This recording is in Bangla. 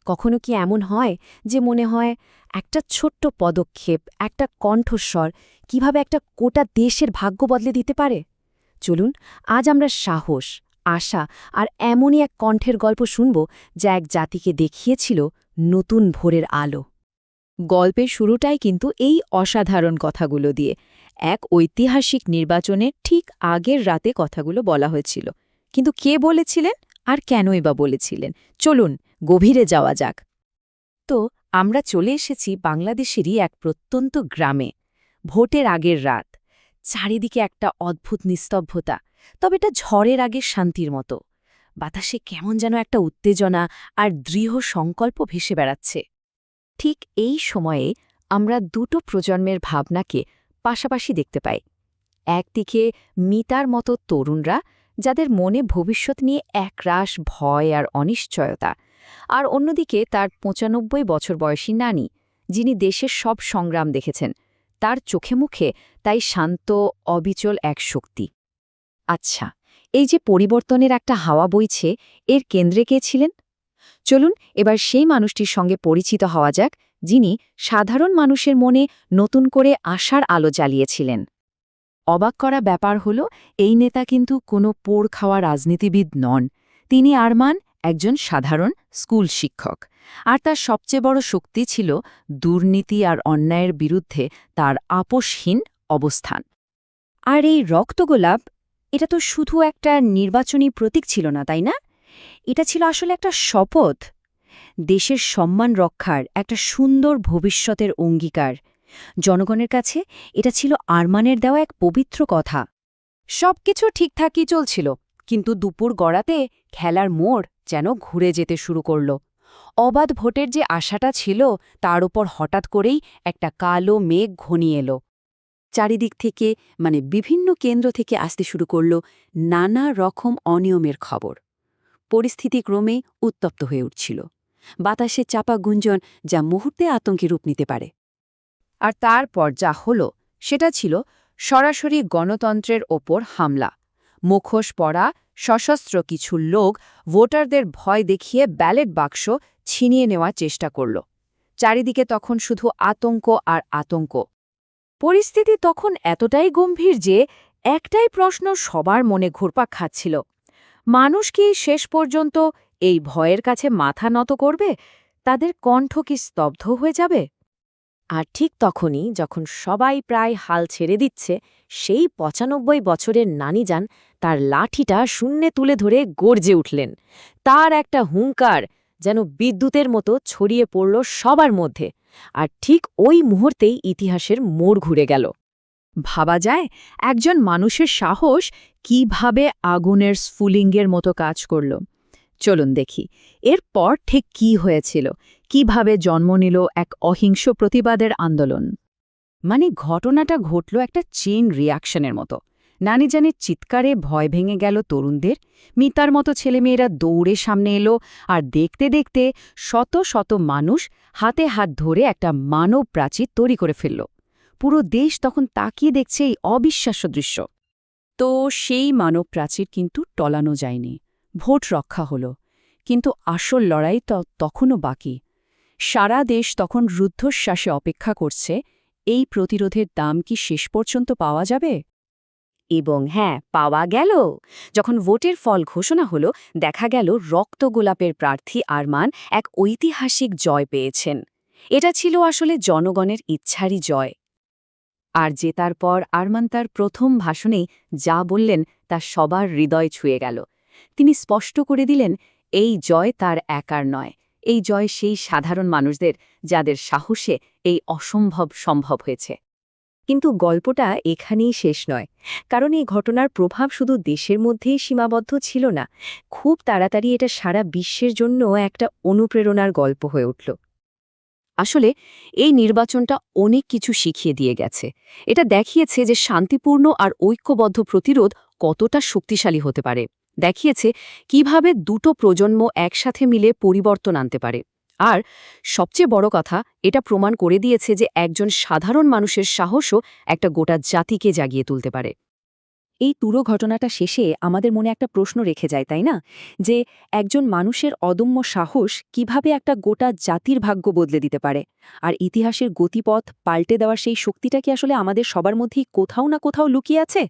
কখনো কি এমন হয় যে মনে হয় একটা ছোট্ট পদক্ষেপ, একটা কণ্ঠস্বর কিভাবে একটা গোটা দেশের ভাগ্য বদলে দিতে পারে? চলুন আজ আমরা সাহস, আশা আর এমনই এক কণ্ঠের গল্প শুনব যা এক জাতিকে দেখিয়েছিল নতুন ভোরের আলো। গল্পের শুরুটাই কিন্তু এই অসাধারণ কথাগুলো দিয়ে। এক ঐতিহাসিক নির্বাচনের ঠিক আগের রাতে কথাগুলো বলা হয়েছিল। কিন্তু কে বলেছিলেন আর কেনই বা বলেছিলেন? চলুন গভীরে যাওয়া যাক। তো আমরা চলে এসেছি বাংলাদেশেরই এক প্রত্যন্ত গ্রামে। ভোটের আগের রাত, চারিদিকে একটা অদ্ভুত নিস্তব্ধতা, তবে এটা ঝড়ের আগের শান্তির মতো। বাতাসে কেমন যেন একটা উত্তেজনা আর দৃঢ় সংকল্প ভেসে বেড়াচ্ছে। ঠিক এই সময়ে আমরা দুটো প্রজন্মের ভাবনাকে পাশাপাশি দেখতে পাই। একদিকে মিতার মতো তরুণরা, যাদের মনে ভবিষ্যৎ নিয়ে একরাশ ভয় আর অনিশ্চয়তা, আর অন্যদিকে তার ৯৫ বছর বয়সী নানি, যিনি দেশের সব সংগ্রাম দেখেছেন। তার চোখে মুখে তাই শান্ত, অবিচল এক শক্তি। আচ্ছা, এই যে পরিবর্তনের একটা হাওয়া বইছে, এর কেন্দ্রে কে ছিলেন? চলুন এবার সেই মানুষটির সঙ্গে পরিচিত হওয়া যাক, যিনি সাধারণ মানুষের মনে নতুন করে আশার আলো জ্বালিয়েছিলেন। অবাক করা ব্যাপার হল, এই নেতা কিন্তু কোনো পোড় খাওয়া রাজনীতিবিদ নন। তিনি আরমান, একজন সাধারণ স্কুল শিক্ষক। আর তার সবচেয়ে বড় শক্তি ছিল দুর্নীতি আর অন্যায়ের বিরুদ্ধে তার আপোষহীন অবস্থান। আর এই রক্তগোলাপ, এটা তো শুধু একটা নির্বাচনী প্রতীক ছিল না, তাই না? এটা ছিল আসলে একটা শপথ, দেশের সম্মান রক্ষার একটা সুন্দর ভবিষ্যতের অঙ্গীকার। জনগণের কাছে এটা ছিল আরমানের দেওয়া এক পবিত্র কথা। সবকিছু ঠিকঠাকই চলছিল, কিন্তু দুপুর গড়াতে খেলার মোড় যেন ঘুরে যেতে শুরু করল। অবাধ ভোটের যে আশাটা ছিল, তার উপর হঠাৎ করেই একটা কালো মেঘ ঘনিয়ে এলো। চারিদিক থেকে, বিভিন্ন কেন্দ্র থেকে আসতে শুরু করল নানা রকম অনিয়মের খবর। পরিস্থিতি ক্রমেই উত্তপ্ত হয়ে উঠছিল। বাতাসে চাপা গুঞ্জন, যা মুহূর্তে আতঙ্কে রূপ নিতে পারে। আর তারপর যা হলো, সেটা ছিল সরাসরি গণতন্ত্রের ওপর হামলা। মুখোশ পরা সশস্ত্র কিছু লোক ভোটারদের ভয় দেখিয়ে ব্যালট বাক্স ছিনিয়ে নেওয়ার চেষ্টা করল। চারিদিকে তখন শুধু আতঙ্ক আর আতঙ্ক। পরিস্থিতি তখন এতটাই গম্ভীর যে একটাই প্রশ্ন সবার মনে ঘুরপাক খাচ্ছিল: মানুষ কি শেষ পর্যন্ত এই ভয়ের কাছে মাথা নত করবে? তাদের কণ্ঠ কি স্তব্ধ হয়ে যাবে? আর ঠিক তখনই, যখন সবাই প্রায় হাল ছেড়ে দিচ্ছে, সেই ৯৫ বছরের নানিজান তার লাঠিটা শূন্যে তুলে ধরে গর্জে উঠলেন। তার একটা হুঙ্কার যেন বিদ্যুতের মতো ছড়িয়ে পড়ল সবার মধ্যে। আর ঠিক ওই মুহূর্তেই ইতিহাসের মোড় ঘুরে গেল। ভাবা যায় একজন মানুষের সাহস কিভাবে আগুনের স্ফুলিঙ্গের মতো কাজ করল। চলুন দেখি এরপর ঠিক কি হয়েছিল, কিভাবে জন্ম নিল এক অহিংস প্রতিবাদের আন্দোলন। ঘটনাটা ঘটল একটা চেইন রিয়াকশনের মতো। নানিজানের চিৎকারে ভয় ভেঙে গেল তরুণদের। মিতার মতো ছেলেমেয়েরা দৌড়ে সামনে এলো, আর দেখতে দেখতে শত শত মানুষ হাতে হাত ধরে একটা মানব প্রাচীর তৈরি করে ফেলল। পুরো দেশ তখন তাকিয়ে দেখছে এই অবিশ্বাস্য দৃশ্য। তো সেই মানব প্রাচীর কিন্তু টলানো যায়নি। ভোট রক্ষা হল, কিন্তু আসল লড়াই তখনও বাকি। সারা দেশ তখন রুদ্ধশ্বাসে অপেক্ষা করছে, এই প্রতিরোধের দাম কি শেষ পর্যন্ত পাওয়া যাবে? এবং হ্যাঁ, পাওয়া গেল। যখন ভোটের ফল ঘোষণা হলো, দেখা গেল রক্তগোলাপের প্রার্থী আরমান এক ঐতিহাসিক জয় পেয়েছেন। এটা ছিল আসলে জনগণের ইচ্ছারই জয়। আর জেতার পর আরমান তার প্রথম ভাষণেই যা বললেন, তা সবার হৃদয় ছুঁয়ে গেল। তিনি স্পষ্ট করে দিলেন, এই জয় তার একার নয়, এই জয় সেই সাধারণ মানুষদের, যাদের সাহসে এই অসম্ভব সম্ভব হয়েছে। কিন্তু গল্পটা এখানেই শেষ নয়, কারণ এই ঘটনার প্রভাব শুধু দেশের মধ্যেই সীমাবদ্ধ ছিল না। খুব তাড়াতাড়ি এটা সারা বিশ্বের জন্য একটা অনুপ্রেরণার গল্প হয়ে উঠল। আসলে এই নির্বাচনটা অনেক কিছু শিখিয়ে দিয়ে গেছে। এটা দেখিয়েছে যে শান্তিপূর্ণ আর ঐক্যবদ্ধ প্রতিরোধ কতটা শক্তিশালী হতে পারে। দেখিয়েছে কিভাবে দুটো প্রজন্ম একসাথে মিলে পরিবর্তন আনতে পারে। আর সবচেয়ে বড় কথা, এটা প্রমাণ করে দিয়েছে যে একজন সাধারণ মানুষের সাহসও একটা গোটা জাতিকে জাগিয়ে তুলতে পারে। এই পুরো ঘটনাটা শেষে আমাদের মনে একটা প্রশ্ন রেখে যায়, তাই না? যে একজন মানুষের অদম্য সাহস কিভাবে একটা গোটা জাতির ভাগ্য বদলে দিতে পারে। আর ইতিহাসের গতিপথ পাল্টে দেওয়ার সেই শক্তিটা কি আসলে আমাদের সবার মধ্যেই কোথাও না কোথাও লুকিয়ে আছে?